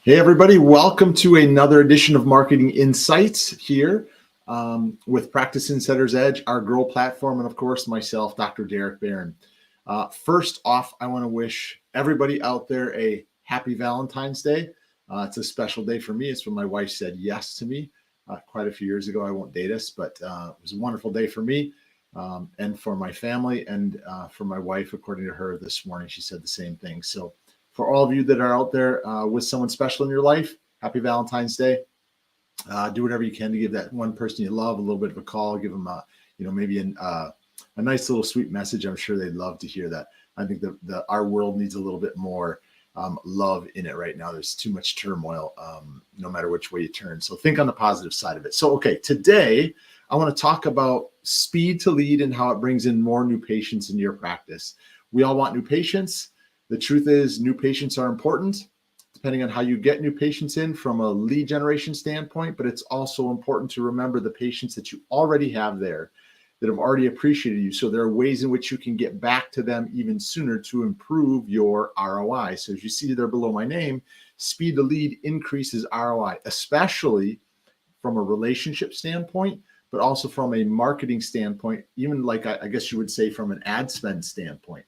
Hey, everybody. Welcome to another edition of Marketing Insights here with Practice Insider's Edge, our Grow platform, and of course, myself, Dr. Derek Barron. First off, I want to wish everybody out there a happy Valentine's Day. It's a special day for me. It's when my wife said yes to me quite a few years ago. I won't date us, but it was a wonderful day for me and for my family and for my wife. According to her this morning, she said the same thing. So for all of you that are out there with someone special in your life, happy Valentine's Day. Do whatever you can to give that one person you love a little bit of a call. Give them maybe a nice little sweet message. I'm sure they'd love to hear that. I think that our world needs a little bit more love in it right now. There's too much turmoil, no matter which way you turn. So think on the positive side of it. So, okay, today I want to talk about speed to lead and how it brings in more new patients into your practice. We all want new patients. The truth is, new patients are important, depending on how you get new patients in from a lead generation standpoint, but it's also important to remember the patients that you already have there that have already appreciated you. So there are ways in which you can get back to them even sooner to improve your ROI. So as you see there below my name, speed to lead increases ROI, especially from a relationship standpoint, but also from a marketing standpoint, even like I guess you would say from an ad spend standpoint.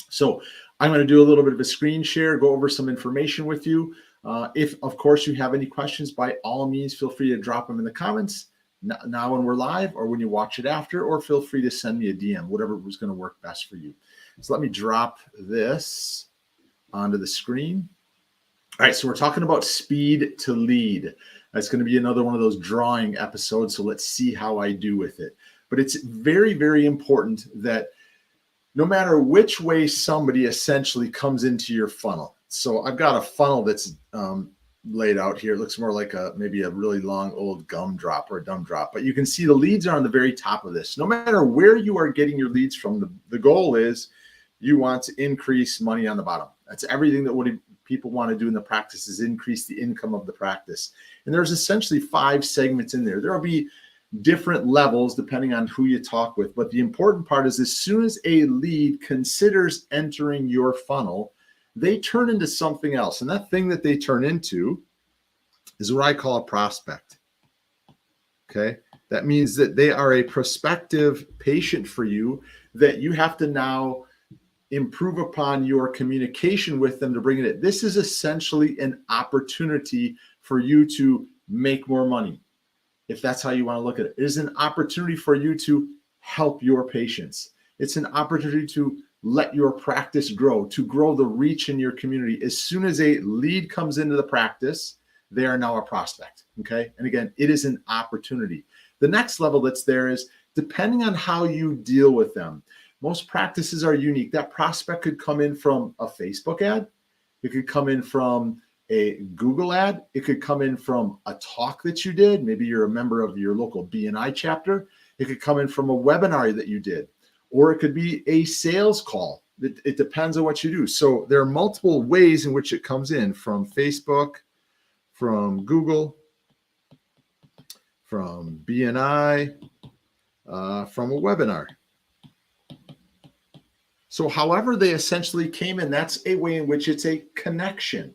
So I'm going to do a little bit of a screen share, go over some information with you. If, of course, you have any questions, by all means, feel free to drop them in the comments now when we're live or when you watch it after, or feel free to send me a DM, whatever was going to work best for you. So let me drop this onto the screen. All right, so we're talking about speed to lead. That's going to be another one of those drawing episodes, so let's see how I do with it. But it's very, very important that no matter which way somebody essentially comes into your funnel. So I've got a funnel that's laid out here. It looks more like maybe a really long old gumdrop or a dumb drop, but you can see the leads are on the very top of this. No matter where you are getting your leads from, the goal is you want to increase money on the bottom. That's everything that people want to do in the practice is increase the income of the practice. And there's essentially 5 segments in there. There will be different levels depending on who you talk with. But the important part is as soon as a lead considers entering your funnel, they turn into something else. And that thing that they turn into is what I call a prospect. Okay. That means that they are a prospective patient for you that you have to now improve upon your communication with them to bring it in. This is essentially an opportunity for you to make more money. If that's how you want to look at it, it is an opportunity for you to help your patients. It's an opportunity to let your practice grow, to grow the reach in your community. As soon as a lead comes into the practice, they are now a prospect. Okay. And again, it is an opportunity. The next level that's there is depending on how you deal with them. Most practices are unique. That prospect could come in from a Facebook ad. It could come in from a Google ad. It could come in from a talk that you did. Maybe you're a member of your local BNI chapter. It could come in from a webinar that you did, or it could be a sales call. It depends on what you do. So there are multiple ways in which it comes in from Facebook, from Google, from BNI, from a webinar. So however they essentially came in, that's a way in which it's a connection.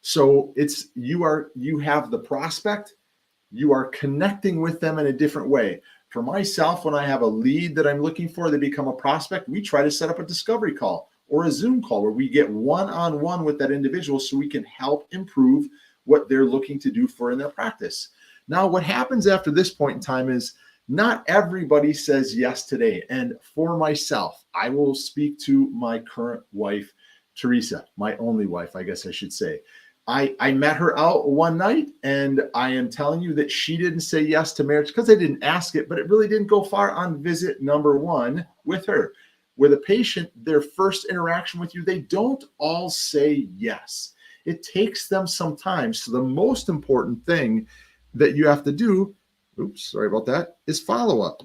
So you have the prospect, you are connecting with them in a different way. For myself, when I have a lead that I'm looking for, they become a prospect, we try to set up a discovery call or a Zoom call where we get one-on-one with that individual so we can help improve what they're looking to do for in their practice. Now, what happens after this point in time is not everybody says yes today. And for myself, I will speak to my current wife, Teresa, my only wife, I guess I should say. I met her out one night, and I am telling you that she didn't say yes to marriage because I didn't ask it, but it really didn't go far on visit number 1 with her. With a patient, their first interaction with you, they don't all say yes. It takes them some time. So the most important thing that you have to do, sorry about that, is follow up.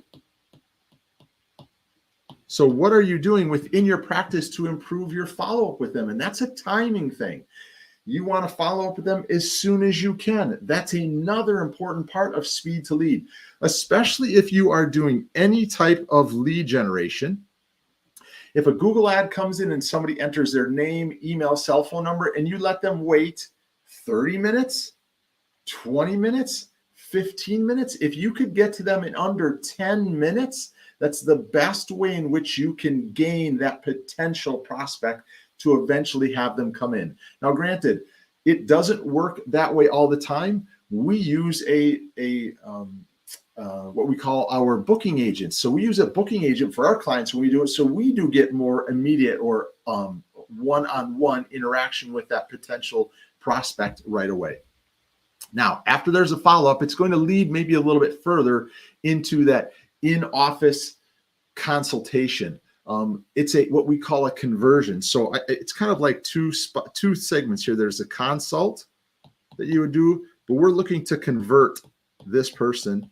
So what are you doing within your practice to improve your follow-up with them? And that's a timing thing. You want to follow up with them as soon as you can. That's another important part of speed to lead, especially if you are doing any type of lead generation. If a Google ad comes in and somebody enters their name, email, cell phone number, and you let them wait 30 minutes, 20 minutes, 15 minutes. If you could get to them in under 10 minutes, that's the best way in which you can gain that potential prospect to eventually have them come in. Now, granted, it doesn't work that way all the time. We use what we call our booking agents. So we use a booking agent for our clients when we do it. So we do get more immediate or one-on-one interaction with that potential prospect right away. Now, after there's a follow-up, it's going to lead maybe a little bit further into that in-office consultation. It's what we call a conversion. So it's kind of like two segments here. There's a consult that you would do, but we're looking to convert this person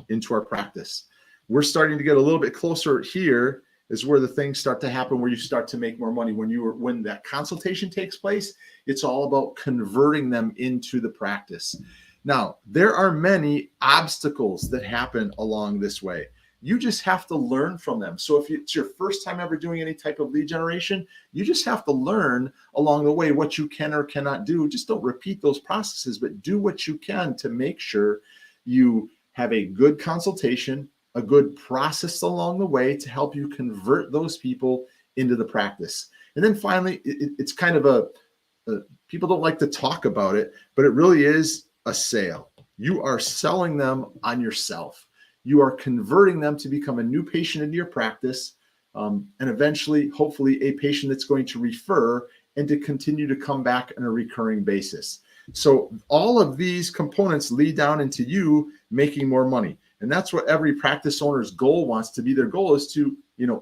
into our practice. We're starting to get a little bit closer here is where the things start to happen, where you start to make more money. When that consultation takes place, it's all about converting them into the practice. Now, there are many obstacles that happen along this way. You just have to learn from them. So if it's your first time ever doing any type of lead generation, you just have to learn along the way what you can or cannot do. Just don't repeat those processes, but do what you can to make sure you have a good consultation, a good process along the way to help you convert those people into the practice. And then finally, it's kind of people don't like to talk about it, but it really is a sale. You are selling them on yourself. You are converting them to become a new patient into your practice, and eventually, hopefully, a patient that's going to refer and to continue to come back on a recurring basis. So all of these components lead down into you making more money. And that's what every practice owner's goal wants to be. Their goal is to,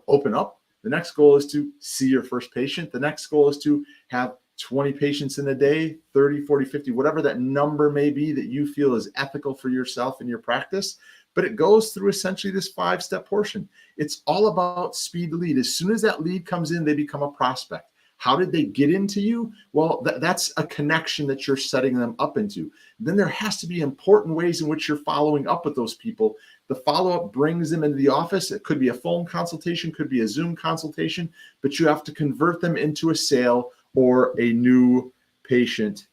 open up. The next goal is to see your first patient. The next goal is to have 20 patients in a day, 30, 40, 50, whatever that number may be that you feel is ethical for yourself and your practice. But it goes through essentially this 5-step portion. It's all about speed to lead. As soon as that lead comes in, they become a prospect. How did they get into you? Well, that's a connection that you're setting them up into. Then there has to be important ways in which you're following up with those people. The follow-up brings them into the office. It could be a phone consultation, could be a Zoom consultation, but you have to convert them into a sale or a new patient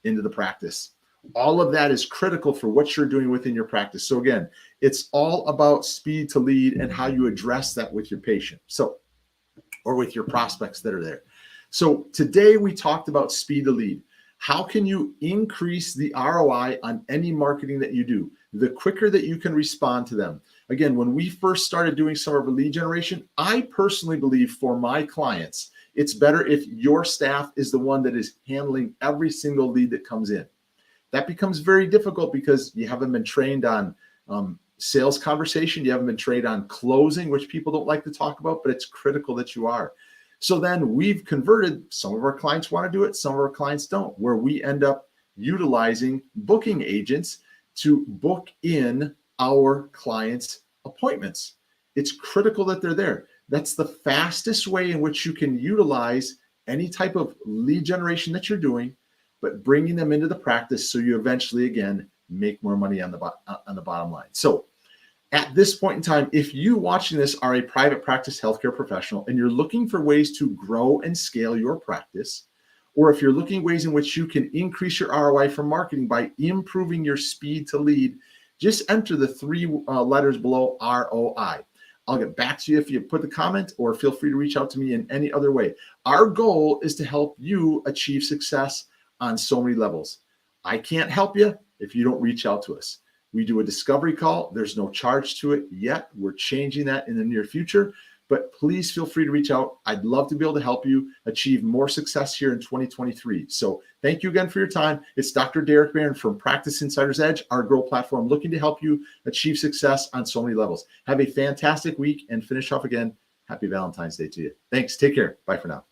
into the practice. All of that is critical for what you're doing within your practice. So again, it's all about speed to lead and how you address that with your patient. Or with your prospects that are there. So today we talked about speed to lead. How can you increase the ROI on any marketing that you do? The quicker that you can respond to them. Again, when we first started doing some of our lead generation, I personally believe for my clients, it's better if your staff is the one that is handling every single lead that comes in. That becomes very difficult because you haven't been trained on sales conversation. You haven't been trained on closing, which people don't like to talk about, but it's critical that you are. So then we've converted. Some of our clients want to do it. Some of our clients don't, where we end up utilizing booking agents to book in our clients' appointments. It's critical that they're there. That's the fastest way in which you can utilize any type of lead generation that you're doing, but bringing them into the practice so you eventually, again, make more money on the bottom line. So at this point in time, if you watching this are a private practice healthcare professional and you're looking for ways to grow and scale your practice, or if you're looking ways in which you can increase your ROI from marketing by improving your speed to lead, just enter the 3 letters below ROI. I'll get back to you if you put the comment, or feel free to reach out to me in any other way. Our goal is to help you achieve success on so many levels. I can't help you if you don't reach out to us. We do a discovery call. There's no charge to it yet. We're changing that in the near future, but please feel free to reach out. I'd love to be able to help you achieve more success here in 2023. So thank you again for your time. It's Dr. Derek Barron from Practice Insider's Edge, our Grow platform, looking to help you achieve success on so many levels. Have a fantastic week, and finish off again. Happy Valentine's Day to you. Thanks. Take care. Bye for now.